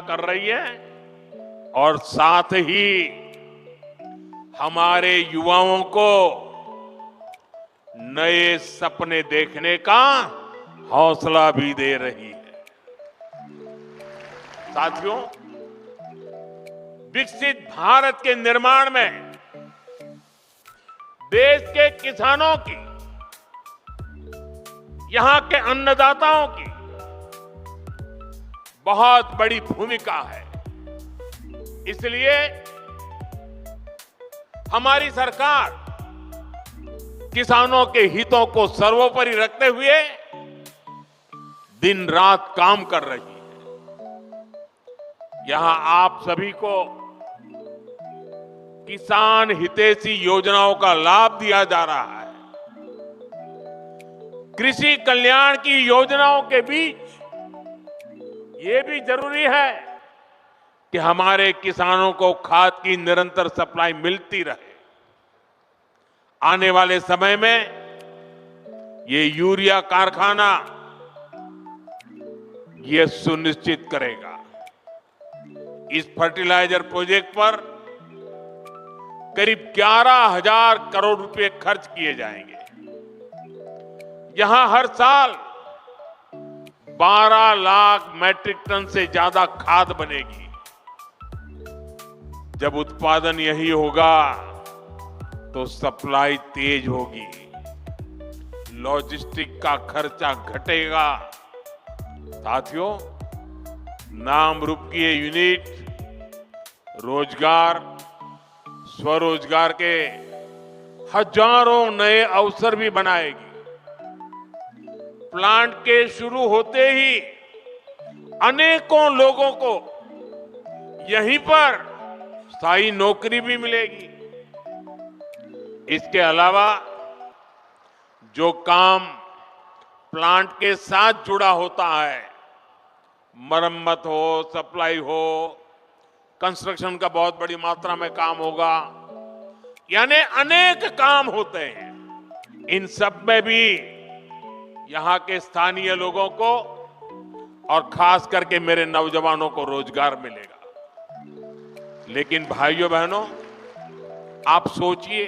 कर रही है और साथ ही हमारे युवाओं को नए सपने देखने का हौसला भी दे रही है। साथियों, विकसित भारत के निर्माण में देश के किसानों की, यहां के अन्नदाताओं की बहुत बड़ी भूमिका है। इसलिए हमारी सरकार किसानों के हितों को सर्वोपरि रखते हुए दिन रात काम कर रही है। यहां आप सभी को किसान हितैषी योजनाओं का लाभ दिया जा रहा है। कृषि कल्याण की योजनाओं के बीच ये भी जरूरी है कि हमारे किसानों को खाद की निरंतर सप्लाई मिलती रहे। आने वाले समय में ये यूरिया कारखाना ये सुनिश्चित करेगा। इस फर्टिलाइजर प्रोजेक्ट पर करीब 11,000 करोड़ रुपए खर्च किए जाएंगे। यहां हर साल 12 लाख मैट्रिक टन से ज्यादा खाद बनेगी। जब उत्पादन यही होगा तो सप्लाई तेज होगी, लॉजिस्टिक का खर्चा घटेगा। साथियों, नाम रूप की ये यूनिट रोजगार, स्वरोजगार के हजारों नए अवसर भी बनाएगी। प्लांट के शुरू होते ही अनेकों लोगों को यहीं पर स्थायी नौकरी भी मिलेगी। इसके अलावा जो काम प्लांट के साथ जुड़ा होता है, मरम्मत हो, सप्लाई हो, कंस्ट्रक्शन का बहुत बड़ी मात्रा में काम होगा, यानी अनेक काम होते हैं। इन सब में भी यहां के स्थानीय लोगों को और खास करके मेरे नौजवानों को रोजगार मिलेगा। लेकिन भाइयों बहनों, आप सोचिए,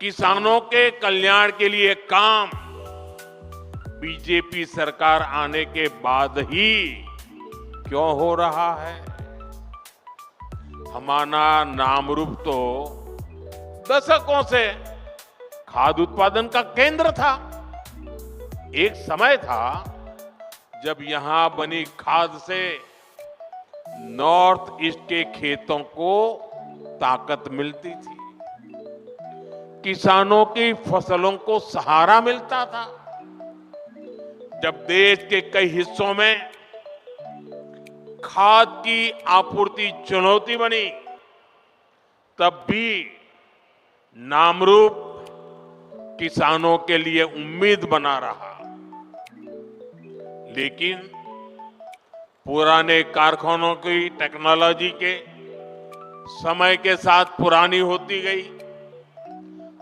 किसानों के कल्याण के लिए काम बीजेपी सरकार आने के बाद ही क्यों हो रहा है? हमारा नामरूप तो दशकों से खाद्य उत्पादन का केंद्र था। एक समय था जब यहां बनी खाद से नॉर्थ ईस्ट के खेतों को ताकत मिलती थी, किसानों की फसलों को सहारा मिलता था। जब देश के कई हिस्सों में खाद की आपूर्ति चुनौती बनी, तब भी नामरूप किसानों के लिए उम्मीद बना रहा। लेकिन पुराने कारखानों की टेक्नोलॉजी के समय के साथ पुरानी होती गई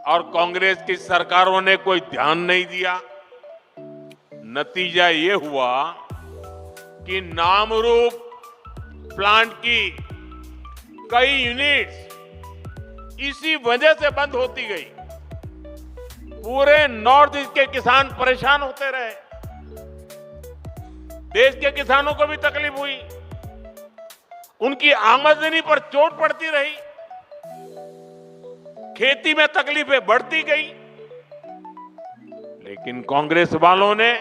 और कांग्रेस की सरकारों ने कोई ध्यान नहीं दिया। नतीजा ये हुआ कि नामरूप प्लांट की कई यूनिट्स इसी वजह से बंद होती गई। पूरे नॉर्थ ईस्ट के किसान परेशान होते रहे, देश के किसानों को भी तकलीफ हुई, उनकी आमदनी पर चोट पड़ती रही, खेती में तकलीफें बढ़ती गई। लेकिन कांग्रेस वालों ने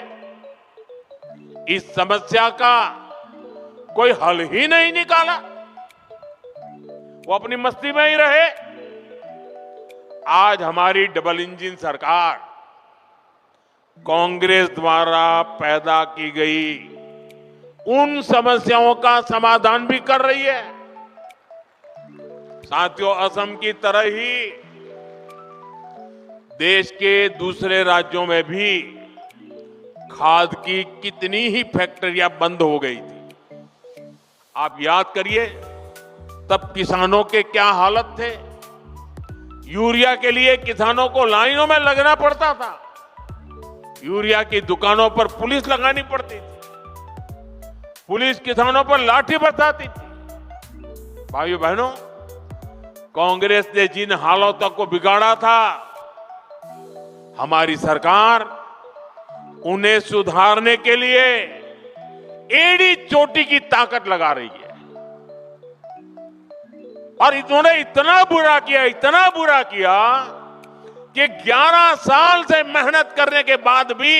इस समस्या का कोई हल ही नहीं निकाला। वो अपनी मस्ती में ही रहे। आज हमारी डबल इंजन सरकार कांग्रेस द्वारा पैदा की गई उन समस्याओं का समाधान भी कर रही है। साथियों, असम की तरह ही देश के दूसरे राज्यों में भी खाद की कितनी ही फैक्ट्रियां बंद हो गई थी। आप याद करिए, तब किसानों के क्या हालत थे। यूरिया के लिए किसानों को लाइनों में लगना पड़ता था, यूरिया की दुकानों पर पुलिस लगानी पड़ती थी। पुलिस किसानों पर लाठी बरसाती थी। भाइयों बहनों, कांग्रेस ने जिन हालातों को बिगाड़ा था, हमारी सरकार उन्हें सुधारने के लिए एड़ी चोटी की ताकत लगा रही है। और इन्होंने इतना बुरा किया कि 11 साल से मेहनत करने के बाद भी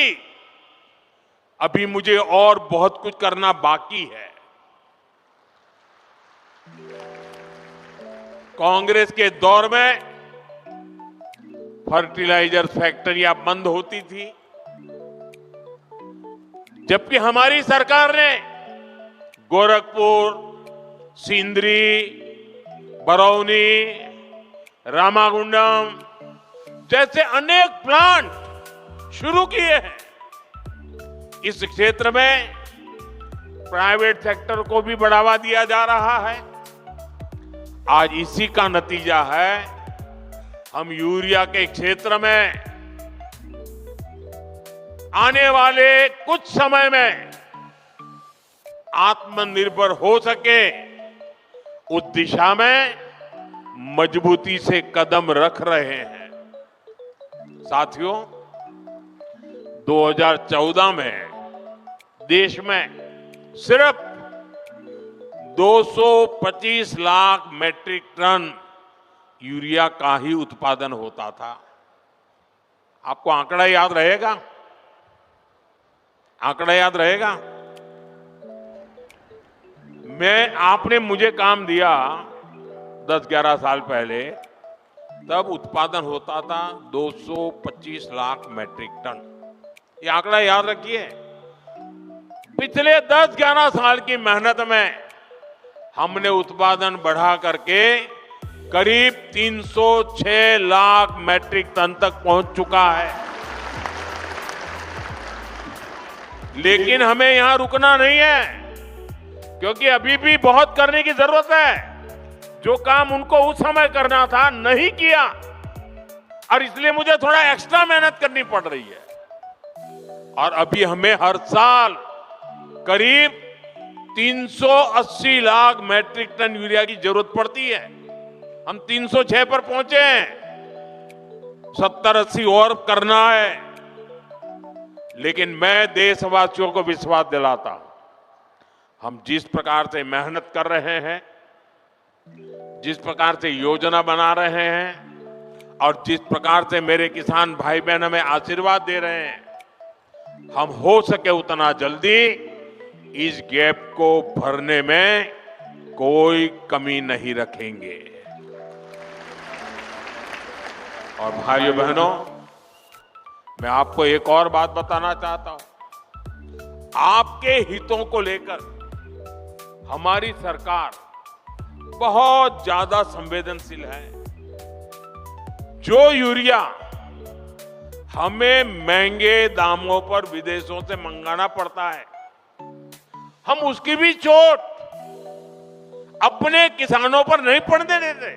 अभी मुझे और बहुत कुछ करना बाकी है। कांग्रेस के दौर में फर्टिलाइजर फैक्ट्रियां बंद होती थी, जबकि हमारी सरकार ने गोरखपुर, सिंदरी, बरौनी, रामागुंडम जैसे अनेक प्लांट शुरू किए हैं। इस क्षेत्र में प्राइवेट सेक्टर को भी बढ़ावा दिया जा रहा है। आज इसी का नतीजा है, हम यूरिया के क्षेत्र में आने वाले कुछ समय में आत्मनिर्भर हो सके, उस दिशा में मजबूती से कदम रख रहे हैं। साथियों, 2014 में देश में सिर्फ 225 लाख मैट्रिक टन यूरिया का ही उत्पादन होता था। आपको आंकड़ा याद रहेगा? आंकड़ा याद रहेगा? आपने मुझे काम दिया 10-11 साल पहले, तब उत्पादन होता था 225 लाख मैट्रिक टन। ये आंकड़ा याद रखिए। पिछले 10-11 साल की मेहनत में हमने उत्पादन बढ़ा करके करीब 306 लाख मैट्रिक टन तक पहुंच चुका है। लेकिन हमें यहां रुकना नहीं है, क्योंकि अभी भी बहुत करने की जरूरत है। जो काम उनको उस समय करना था, नहीं किया, और इसलिए मुझे थोड़ा एक्स्ट्रा मेहनत करनी पड़ रही है। और अभी हमें हर साल करीब 380 लाख मैट्रिक टन यूरिया की जरूरत पड़ती है। हम 306 पर पहुंचे हैं, 70-80 और करना है। लेकिन मैं देशवासियों को विश्वास दिलाता हूं, हम जिस प्रकार से मेहनत कर रहे हैं, जिस प्रकार से योजना बना रहे हैं, और जिस प्रकार से मेरे किसान भाई बहन हमें आशीर्वाद दे रहे हैं, हम हो सके उतना जल्दी इस गैप को भरने में कोई कमी नहीं रखेंगे। और भाइयों बहनों, मैं आपको एक और बात बताना चाहता हूं। आपके हितों को लेकर हमारी सरकार बहुत ज्यादा संवेदनशील है। जो यूरिया हमें महंगे दामों पर विदेशों से मंगाना पड़ता है, हम उसकी भी चोट अपने किसानों पर नहीं पड़ने देते।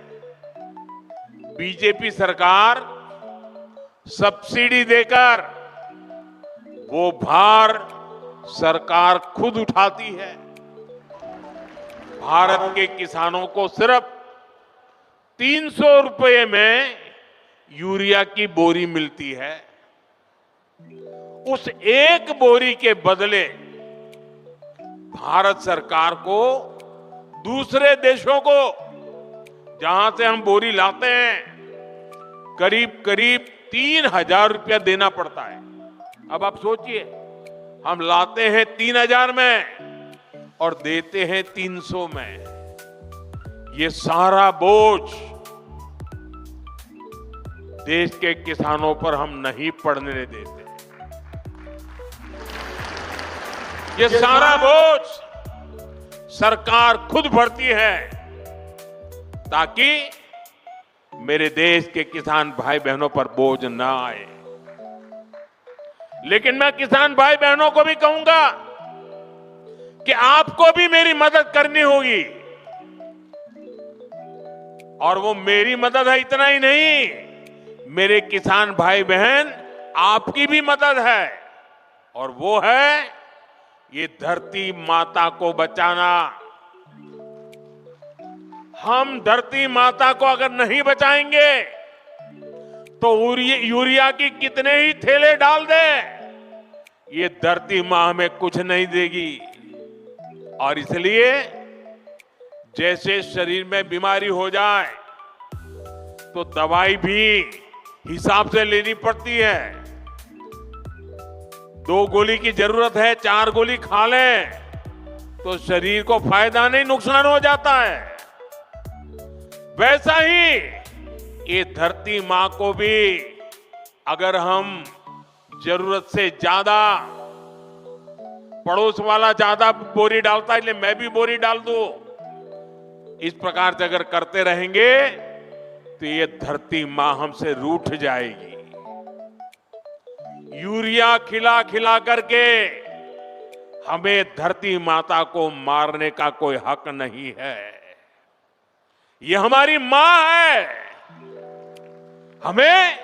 बीजेपी सरकार सब्सिडी देकर वो भार सरकार खुद उठाती है। भारत के किसानों को सिर्फ 300 रुपए में यूरिया की बोरी मिलती है। उस एक बोरी के बदले भारत सरकार को दूसरे देशों को, जहां से हम बोरी लाते हैं, करीब करीब 3,000 रुपया देना पड़ता है। अब आप सोचिए, हम लाते हैं 3,000 में और देते हैं 300 में। ये सारा बोझ देश के किसानों पर हम नहीं पड़ने देते। ये सारा बोझ सरकार खुद भरती है, ताकि मेरे देश के किसान भाई बहनों पर बोझ ना आए। लेकिन मैं किसान भाई बहनों को भी कहूंगा कि आपको भी मेरी मदद करनी होगी। और वो मेरी मदद है इतना ही नहीं, मेरे किसान भाई बहन आपकी भी मदद है, और वो है ये धरती माता को बचाना, हम धरती माता को अगर नहीं बचाएंगे तो यूरिया की कितने ही थैले डाल दे, ये धरती मां हमें कुछ नहीं देगी। और इसलिए जैसे शरीर में बीमारी हो जाए तो दवाई भी हिसाब से लेनी पड़ती है। 2 गोली की जरूरत है, 4 गोली खा लें तो शरीर को फायदा नहीं, नुकसान हो जाता है। वैसा ही ये धरती मां को भी अगर हम जरूरत से ज्यादा, पड़ोस वाला ज्यादा बोरी डालता है इसलिए मैं भी बोरी डाल दूं, इस प्रकार से अगर करते रहेंगे तो ये धरती मां हमसे रूठ जाएगी। यूरिया खिला खिला करके हमें धरती माता को मारने का कोई हक नहीं है। ये हमारी मां है, हमें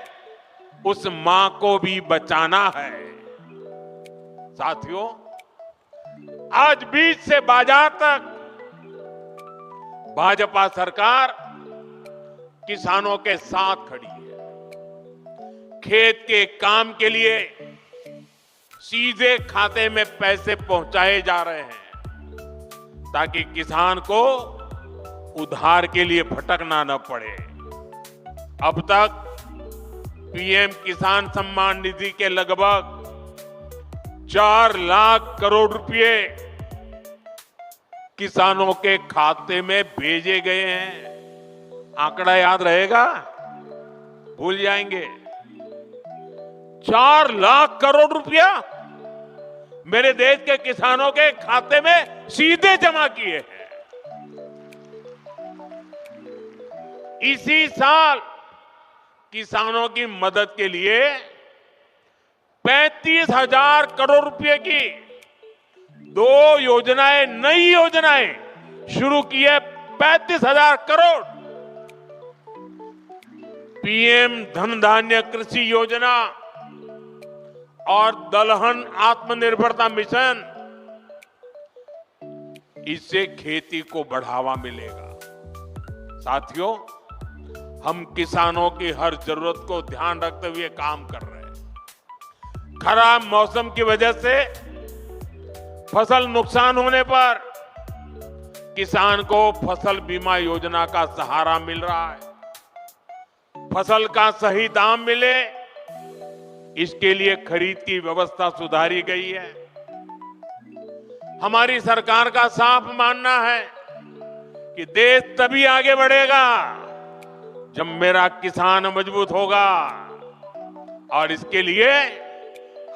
उस मां को भी बचाना है। साथियों, आज बीज से बाजार तक भाजपा सरकार किसानों के साथ खड़ी है। खेत के काम के लिए सीधे खाते में पैसे पहुंचाए जा रहे हैं ताकि किसान को उधार के लिए भटकना न पड़े। अब तक पीएम किसान सम्मान निधि के लगभग 4 लाख करोड़ रुपए किसानों के खाते में भेजे गए हैं। आंकड़ा याद रहेगा? भूल जाएंगे? 4 लाख करोड़ रुपया मेरे देश के किसानों के खाते में सीधे जमा किए हैं। इसी साल किसानों की मदद के लिए 35,000 करोड़ रुपए की 2 योजनाएं, नई योजनाएं शुरू की है। 35,000 करोड़। पीएम धन धान्य कृषि योजना और दलहन आत्मनिर्भरता मिशन, इससे खेती को बढ़ावा मिलेगा। साथियों, हम किसानों की हर जरूरत को ध्यान रखते हुए काम कर रहे हैं। खराब मौसम की वजह से फसल नुकसान होने पर किसान को फसल बीमा योजना का सहारा मिल रहा है। फसल का सही दाम मिले, इसके लिए खरीद की व्यवस्था सुधारी गई है। हमारी सरकार का साफ मानना है कि देश तभी आगे बढ़ेगा जब मेरा किसान मजबूत होगा, और इसके लिए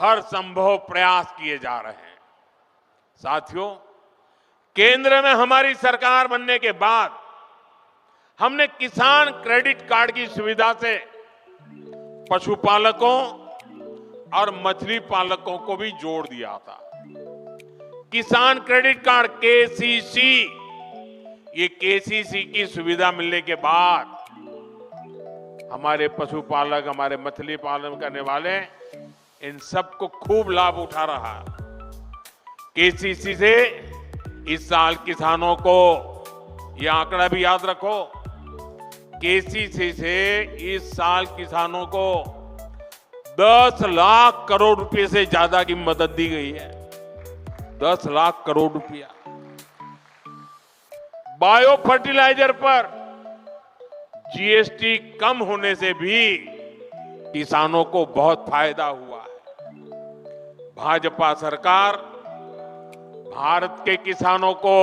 हर संभव प्रयास किए जा रहे हैं। साथियों, केंद्र में हमारी सरकार बनने के बाद हमने किसान क्रेडिट कार्ड की सुविधा से पशुपालकों और मछली पालकों को भी जोड़ दिया था। किसान क्रेडिट कार्ड केसीसी, ये केसीसी की सुविधा मिलने के बाद हमारे पशुपालक, हमारे मछली पालन करने वाले, इन सबको खूब लाभ उठा रहा। केसीसी से इस साल किसानों को, ये आंकड़ा भी याद रखो, केसीसी से इस साल किसानों को 10 लाख करोड़ रुपए से ज्यादा की मदद दी गई है। 10 लाख करोड़ रुपया। बायो फर्टिलाइजर पर जीएसटी कम होने से भी किसानों को बहुत फायदा हुआ है। भाजपा सरकार भारत के किसानों को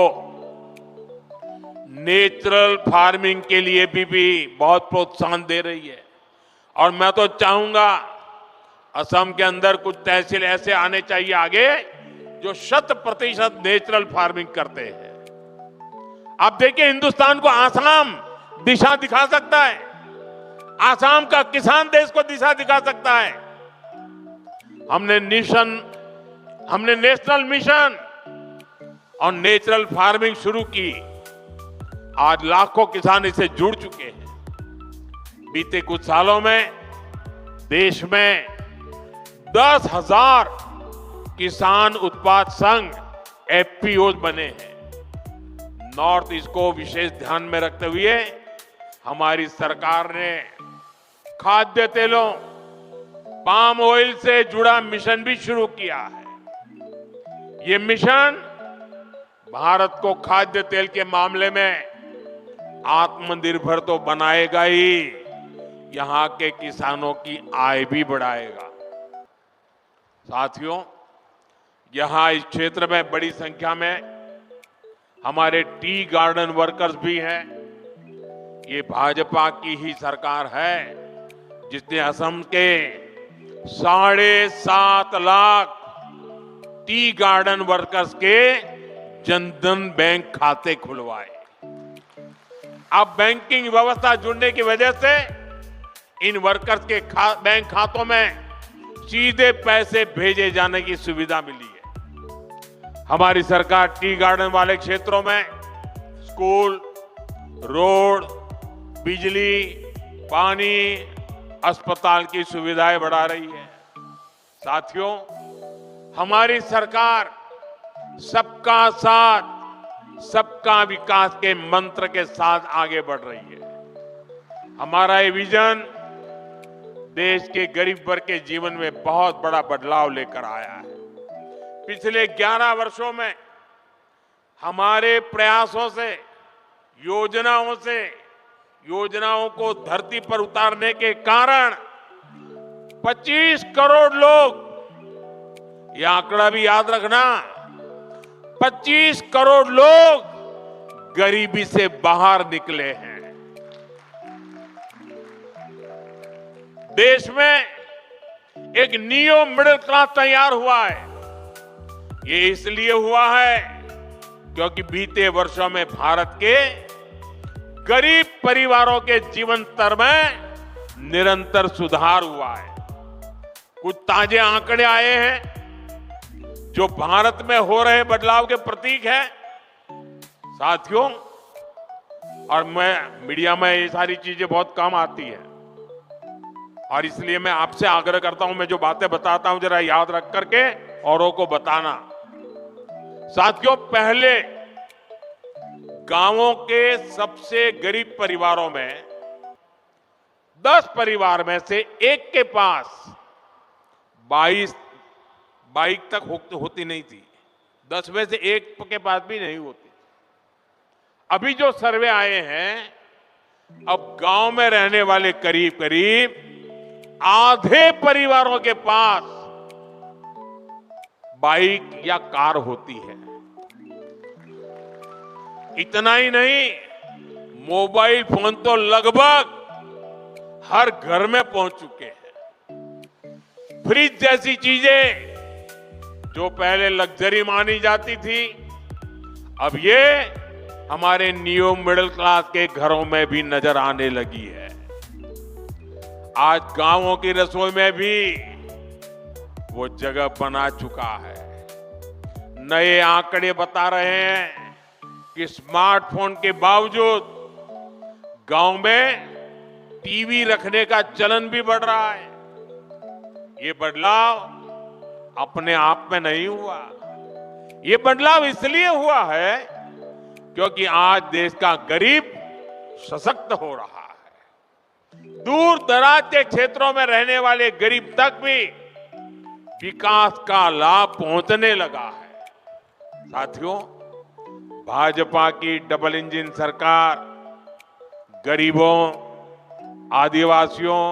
नेचुरल फार्मिंग के लिए भी बहुत प्रोत्साहन दे रही है। और मैं तो चाहूंगा असम के अंदर कुछ तहसील ऐसे आने चाहिए आगे जो 100% नेचुरल फार्मिंग करते हैं। आप देखिए, हिंदुस्तान को आसाम दिशा दिखा सकता है। आसाम का किसान देश को दिशा दिखा सकता है। हमने नेशनल मिशन और नेचुरल फार्मिंग शुरू की। आज लाखों किसान इससे जुड़ चुके हैं। बीते कुछ सालों में देश में 10,000 किसान उत्पाद संघ एफपीओ बने हैं। नॉर्थ ईस्ट को विशेष ध्यान में रखते हुए हमारी सरकार ने खाद्य तेलों, पाम ऑयल से जुड़ा मिशन भी शुरू किया है। ये मिशन भारत को खाद्य तेल के मामले में आत्मनिर्भर तो बनाएगा ही, यहां के किसानों की आय भी बढ़ाएगा। साथियों, यहां इस क्षेत्र में बड़ी संख्या में हमारे टी गार्डन वर्कर्स भी हैं। ये भाजपा की ही सरकार है जिसने असम के 7.5 लाख टी गार्डन वर्कर्स के जनधन बैंक खाते खुलवाए। अब बैंकिंग व्यवस्था जुड़ने की वजह से इन वर्कर्स के बैंक खातों में सीधे पैसे भेजे जाने की सुविधा मिली है। हमारी सरकार टी गार्डन वाले क्षेत्रों में स्कूल, रोड, बिजली, पानी, अस्पताल की सुविधाएं बढ़ा रही है। साथियों, हमारी सरकार सबका साथ, सबका विकास के मंत्र के साथ आगे बढ़ रही है। हमारा ये विजन देश के गरीब वर्ग के जीवन में बहुत बड़ा बदलाव लेकर आया है। पिछले 11 वर्षों में हमारे प्रयासों से, योजनाओं को धरती पर उतारने के कारण 25 करोड़ लोग, ये आंकड़ा भी याद रखना, 25 करोड़ लोग गरीबी से बाहर निकले हैं। देश में एक नियो मिडिल क्लास तैयार हुआ है। ये इसलिए हुआ है क्योंकि बीते वर्षों में भारत के गरीब परिवारों के जीवन स्तर में निरंतर सुधार हुआ है। कुछ ताजे आंकड़े आए हैं जो भारत में हो रहे बदलाव के प्रतीक है। साथियों, और मैं मीडिया में ये सारी चीजें बहुत कम आती है और इसलिए मैं आपसे आग्रह करता हूं, मैं जो बातें बताता हूं जरा याद रख करके औरों को बताना। साथियों, पहले गांवों के सबसे गरीब परिवारों में 10 परिवार में से एक के पास 22 बाइक तक होती नहीं थी। 10 में से एक के पास भी नहीं होती। अभी जो सर्वे आए हैं, अब गांव में रहने वाले करीब करीब आधे परिवारों के पास बाइक या कार होती है। इतना ही नहीं, मोबाइल फोन तो लगभग हर घर में पहुंच चुके हैं। फ्रिज जैसी चीजें जो पहले लग्जरी मानी जाती थी, अब ये हमारे नियो मिडिल क्लास के घरों में भी नजर आने लगी है। आज गांवों की रसोई में भी वो जगह बना चुका है। नए आंकड़े बता रहे हैं कि स्मार्टफोन के बावजूद गांव में टीवी रखने का चलन भी बढ़ रहा है। ये बदलाव अपने आप में नहीं हुआ। ये बदलाव इसलिए हुआ है क्योंकि आज देश का गरीब सशक्त हो रहा है। दूर दराज के क्षेत्रों में रहने वाले गरीब तक भी विकास का लाभ पहुंचने लगा है। साथियों, भाजपा की डबल इंजन सरकार गरीबों, आदिवासियों,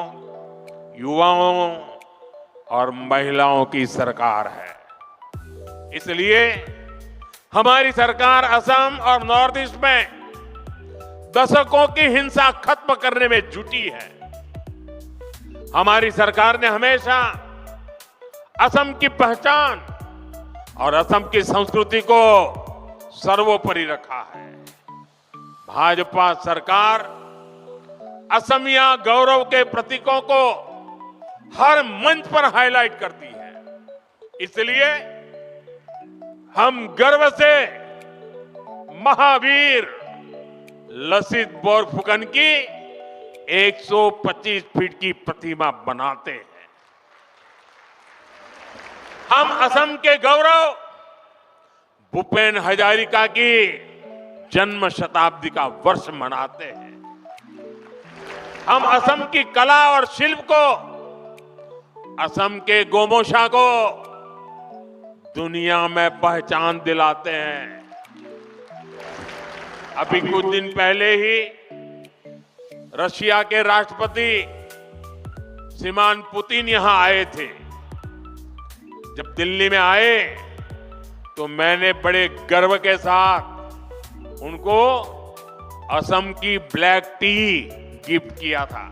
युवाओं और महिलाओं की सरकार है। इसलिए हमारी सरकार असम और नॉर्थ ईस्ट में दशकों की हिंसा खत्म करने में जुटी है। हमारी सरकार ने हमेशा असम की पहचान और असम की संस्कृति को सर्वोपरि रखा है। भाजपा सरकार असमिया गौरव के प्रतीकों को हर मंच पर हाईलाइट करती है। इसलिए हम गर्व से महावीर लसित बोरफुकन की 125 फीट की प्रतिमा बनाते हैं। हम असम के गौरव भूपेन हजारिका की जन्म शताब्दी का वर्ष मनाते हैं। हम असम की कला और शिल्प को, असम के गोमोशा को दुनिया में पहचान दिलाते हैं। अभी कुछ दिन पहले ही रशिया के राष्ट्रपति श्रीमान पुतिन यहां आए थे। जब दिल्ली में आए तो मैंने बड़े गर्व के साथ उनको असम की ब्लैक टी गिफ्ट किया था।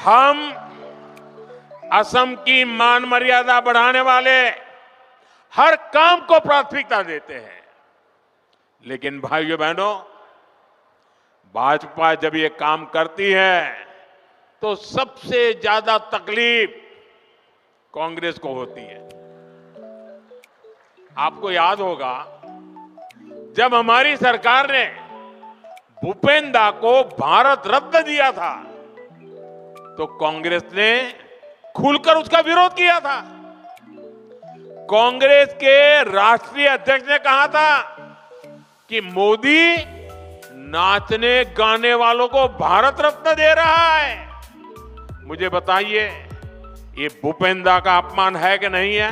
हम असम की मान मर्यादा बढ़ाने वाले हर काम को प्राथमिकता देते हैं। लेकिन भाइयों बहनों, भाजपा जब ये काम करती है तो सबसे ज्यादा तकलीफ कांग्रेस को होती है। आपको याद होगा जब हमारी सरकार ने भूपेन दा को भारत रत्न दिया था तो कांग्रेस ने खुलकर उसका विरोध किया था। कांग्रेस के राष्ट्रीय अध्यक्ष ने कहा था कि मोदी नाचने गाने वालों को भारत रत्न दे रहा है। मुझे बताइए, ये भूपेन दा का अपमान है कि नहीं है?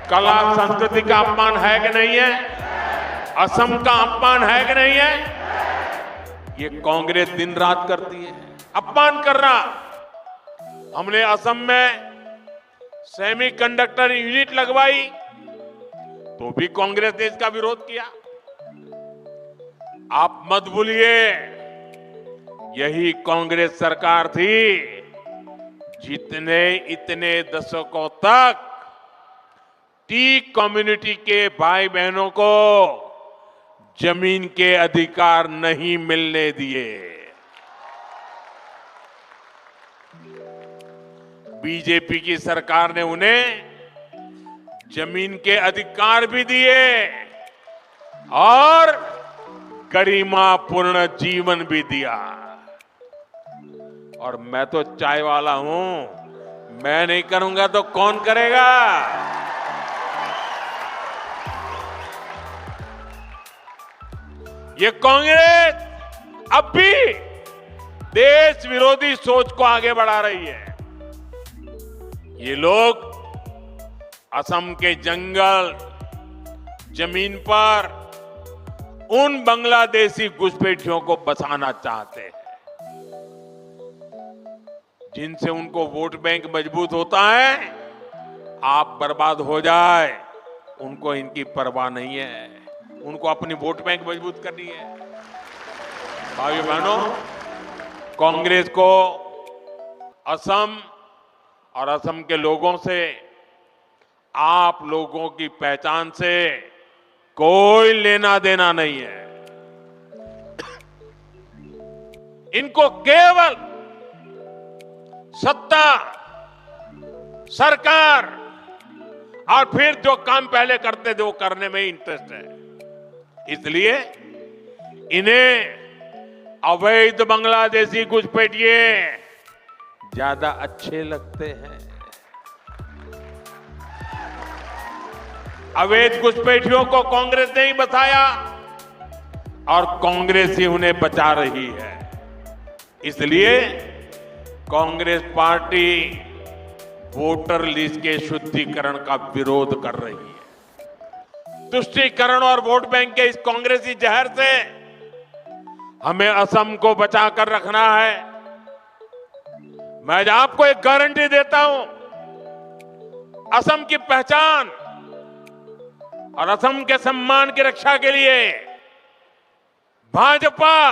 कला संस्कृति का अपमान है कि नहीं है? असम का अपमान है कि नहीं है? ये कांग्रेस दिन रात करती है अपमान करना। हमने असम में सेमीकंडक्टर यूनिट लगवाई तो भी कांग्रेस ने इसका विरोध किया। आप मत भूलिए, यही कांग्रेस सरकार थी जितने इतने दशकों तक टी कम्युनिटी के भाई बहनों को जमीन के अधिकार नहीं मिलने दिए। बीजेपी की सरकार ने उन्हें जमीन के अधिकार भी दिए और गरिमापूर्ण जीवन भी दिया। और मैं तो चाय वाला हूं, मैं नहीं करूंगा तो कौन करेगा? ये कांग्रेस अब भी देश विरोधी सोच को आगे बढ़ा रही है। ये लोग असम के जंगल, जमीन पर उन बांग्लादेशी घुसपैठियों को बसाना चाहते हैं जिनसे उनको वोट बैंक मजबूत होता है। आप बर्बाद हो जाए उनको इनकी परवाह नहीं है, उनको अपनी वोट बैंक मजबूत करनी है। भाइयों बहनों, कांग्रेस को असम और असम के लोगों से, आप लोगों की पहचान से कोई लेना देना नहीं है। इनको केवल सत्ता, सरकार और फिर जो काम पहले करते थे वो करने में इंटरेस्ट है। इसलिए इन्हें अवैध बांग्लादेशी घुसपैठिए ज्यादा अच्छे लगते हैं। अवैध घुसपैठियों को कांग्रेस ने ही बचाया और कांग्रेस ही उन्हें बचा रही है। इसलिए कांग्रेस पार्टी वोटर लिस्ट के शुद्धिकरण का विरोध कर रही है। तुष्टीकरण और वोट बैंक के इस कांग्रेसी जहर से हमें असम को बचाकर रखना है। मैं आपको एक गारंटी देता हूं, असम की पहचान और असम के सम्मान की रक्षा के लिए भाजपा,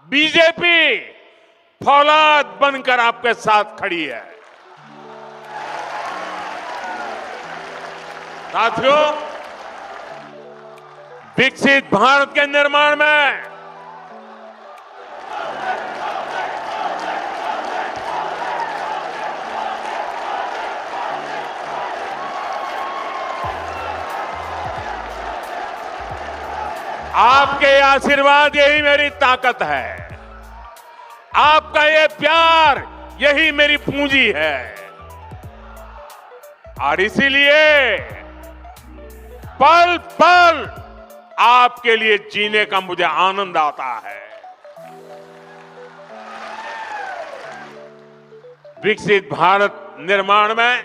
बीजेपी फौलाद बनकर आपके साथ खड़ी है। साथियों, विकसित भारत के निर्माण में आपके आशीर्वाद यही मेरी ताकत है, आपका ये प्यार यही मेरी पूंजी है। और इसीलिए पल पल आपके लिए जीने का मुझे आनंद आता है। विकसित भारत निर्माण में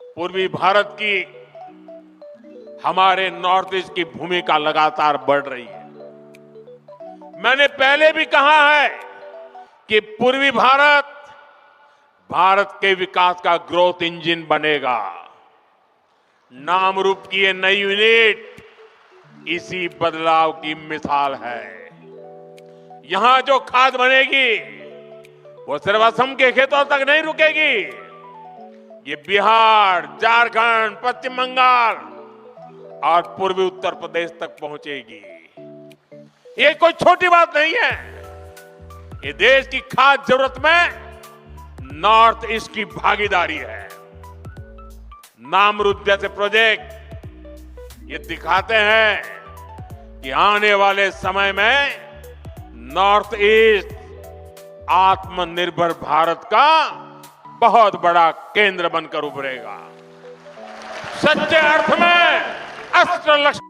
पूर्वी भारत की हमारे नॉर्थ ईस्ट की भूमिका लगातार बढ़ रही है। मैंने पहले भी कहा है कि पूर्वी भारत भारत के विकास का ग्रोथ इंजन बनेगा। नाम रूप की ये नई यूनिट इसी बदलाव की मिसाल है। यहां जो खाद बनेगी वो सिर्फ असम के खेतों तक नहीं रुकेगी, ये बिहार, झारखंड, पश्चिम बंगाल और पूर्वी उत्तर प्रदेश तक पहुंचेगी। ये कोई छोटी बात नहीं है। ये देश की खास जरूरत में नॉर्थ ईस्ट की भागीदारी है। नामरूप जैसे प्रोजेक्ट ये दिखाते हैं कि आने वाले समय में नॉर्थ ईस्ट आत्मनिर्भर भारत का बहुत बड़ा केंद्र बनकर उभरेगा। सच्चे अर्थ में अष्टलक्ष्मी